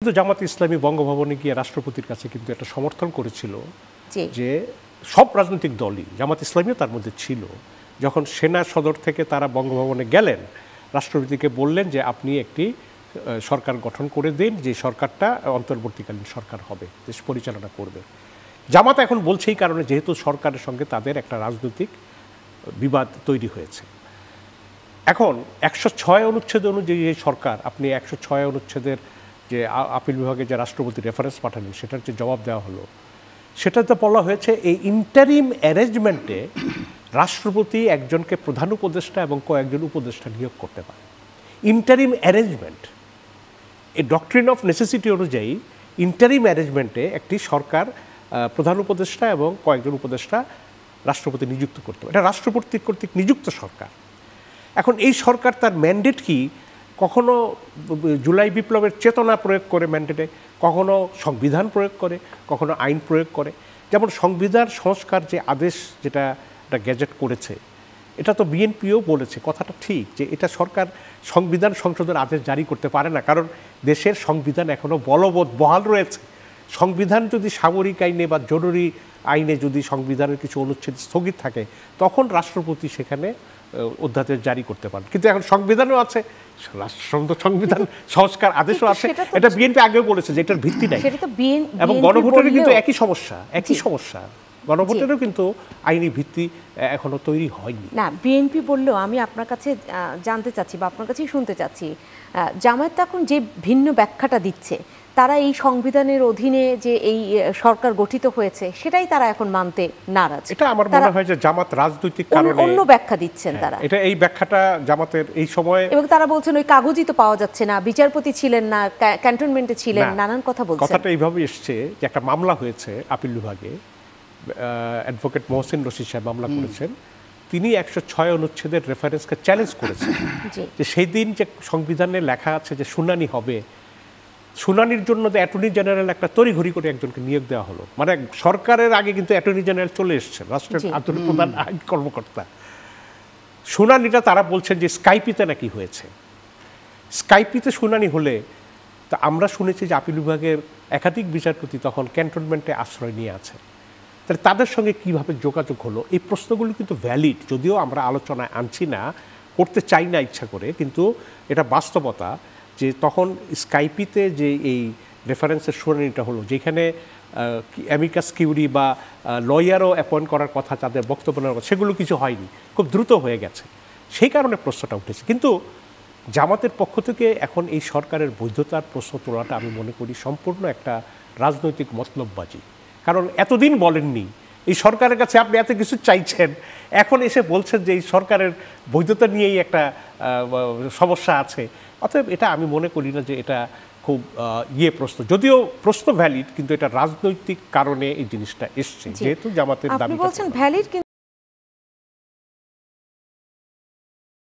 কিন্তু জামাত ইসলামী বঙ্গভবনে গিয়ে রাষ্ট্রপতির কাছে কিন্তু একটা সমর্থন করেছিল যে সব রাজনৈতিক দলই, জামাত ইসলামীও তার মধ্যে ছিল, যখন সেনা সদর থেকে তারা বঙ্গভবনে গেলেন রাষ্ট্রপতিকে বললেন যে আপনি একটি সরকার গঠন করে দিন, যে সরকারটা অন্তর্বর্তীকালীন সরকার হবে, দেশ পরিচালনা করবে। জামাত এখন বলছে এই কারণে যেহেতু সরকারের সঙ্গে তাদের একটা রাজনৈতিক বিবাদ তৈরি হয়েছে। এখন 106 অনুচ্ছেদ অনুযায়ী এই সরকার, আপনি 106 অনুচ্ছেদের যে আপিল বিভাগে যে রাষ্ট্রপতি রেফারেন্স পাঠালেন সেটার যে জবাব দেওয়া হলো, সেটাতে বলা হয়েছে এই ইন্টারিম অ্যারেঞ্জমেন্টে রাষ্ট্রপতি একজনকে প্রধান উপদেষ্টা এবং কয়েকজন উপদেষ্টা নিয়োগ করতে পারে। ইন্টারিম অ্যারেঞ্জমেন্ট, এই ডক্ট্রিন অফ নেসেসিটি অনুযায়ী ইন্টারিম অ্যারেঞ্জমেন্টে একটি সরকার প্রধান উপদেষ্টা এবং কয়েকজন উপদেষ্টা রাষ্ট্রপতি নিযুক্ত করতে পারে। এটা রাষ্ট্রপতি কর্তৃক নিযুক্ত সরকার। এখন এই সরকার তার ম্যান্ডেট কি, কখনো জুলাই বিপ্লবের চেতনা প্রয়োগ করে ম্যান্ডেটে, কখনো সংবিধান প্রয়োগ করে, কখনো আইন প্রয়োগ করে। যেমন সংবিধান সংস্কার যে আদেশ যেটা গ্যাজেট করেছে, এটা তো বিএনপিও বলেছে, কথাটা ঠিক যে এটা সরকার সংবিধান সংশোধনের আদেশ জারি করতে পারে না, কারণ দেশের সংবিধান এখনও বহাল রয়েছে। সংবিধান যদি সামরিক আইনে বা জরুরি আইনে যদি সংবিধানের কিছু অনুচ্ছেদ স্থগিত থাকে, তখন রাষ্ট্রপতি সেখানে অধ্যাদেশ জারি করতে পারেন। কিন্তু এখন সংবিধানও আছে, সংবিধান সংস্কার আদেশও আছে। এটা বিএনপি আগেও বলেছে যে এটার ভিত্তি নাই, এবং গণভোটেরও কিন্তু একই সমস্যা। গণভোটেরও কিন্তু আইনি ভিত্তি এখনো তৈরি হয়নি। না, বিএনপি বললেও আমি আপনার কাছে জানতে চাচ্ছি বা আপনার কাছেই শুনতে চাচ্ছি, জামায়াত এখন যে ভিন্ন ব্যাখ্যাটা দিচ্ছে, তারা এই সংবিধানের অধীনে যে এই সরকার গঠিত হয়েছে সেটাই তারা এখন মানতে নারাজ। এটা আমার মনে হয় যে জামাত রাজনৈতিক কারণে অন্য ব্যাখ্যা দিচ্ছেন তারা। এটা এই ব্যাখ্যাটা জামাতের এই সময়ে, এবং তারা বলছেন ওই কাগজই তো পাওয়া যাচ্ছে না, বিচারপতি ছিলেন না, ক্যান্টনমেন্টে ছিলেন, নানান কথা বলছেন। কথাটা এইভাবে এসছে যে একটা মামলা হয়েছে আপিল বিভাগে, অ্যাডভোকেট মহসিন রশিদ সাহেব মামলা করেছেন। তিনি 106 অনুচ্ছেদের রেফারেন্সকে চ্যালেঞ্জ করেছেন যে সেই দিন যে সংবিধানে লেখা আছে যে শুনানি হবে, শুনানির জন্য অ্যাটর্নি জেনারেল একটা তড়িঘড়ি করে একজনকে নিয়োগ দেওয়া হলো। মানে সরকারের আগে কিন্তু অ্যাটর্নি জেনারেল চলে এসছেন, রাষ্ট্রের আন্তরিক প্রধান আইন কর্মকর্তা। শুনানিটা তারা বলছেন যে স্কাইপিতে নাকি হয়েছে। স্কাইপিতে শুনানি হলে তা আমরা শুনেছি যে আপিল বিভাগের একাধিক বিচারপতি তখন ক্যান্টনমেন্টে আশ্রয় নিয়ে আছে। তাহলে তাদের সঙ্গে কিভাবে যোগাযোগ হলো, এই প্রশ্নগুলো কিন্তু ভ্যালিড, যদিও আমরা আলোচনায় আনছি না, করতে চাই না ইচ্ছা করে, কিন্তু এটা বাস্তবতা যে তখন স্কাইপিতে যে এই রেফারেন্সের শুনানিটা হলো, যেখানে অ্যামিকাস কিউরি বা লয়ারও অ্যাপয়েন্ট করার কথা, তাদের বক্তব্য নেওয়ার কথা, সেগুলো কিছু হয়নি, খুব দ্রুত হয়ে গেছে। সেই কারণে প্রশ্নটা উঠেছে। কিন্তু জামাতের পক্ষ থেকে এখন এই সরকারের বৈধতার প্রশ্ন তোলাটা আমি মনে করি সম্পূর্ণ একটা রাজনৈতিক মতলববাজি। কারণ এতদিন বলেননি এই সরকারের কাছে আপনি এত কিছু চাইছেন, এখন এসে বলছেন যে এই সরকারের বৈধতা নিয়েই একটা সমস্যা আছে। অতএব এটা আমি মনে করি না যে এটা খুব প্রশ্ন, যদিও প্রশ্ন ভ্যালিড, কিন্তু এটা রাজনৈতিক কারণে এই জিনিসটা এসছে, যেহেতু জামাতের দাবি।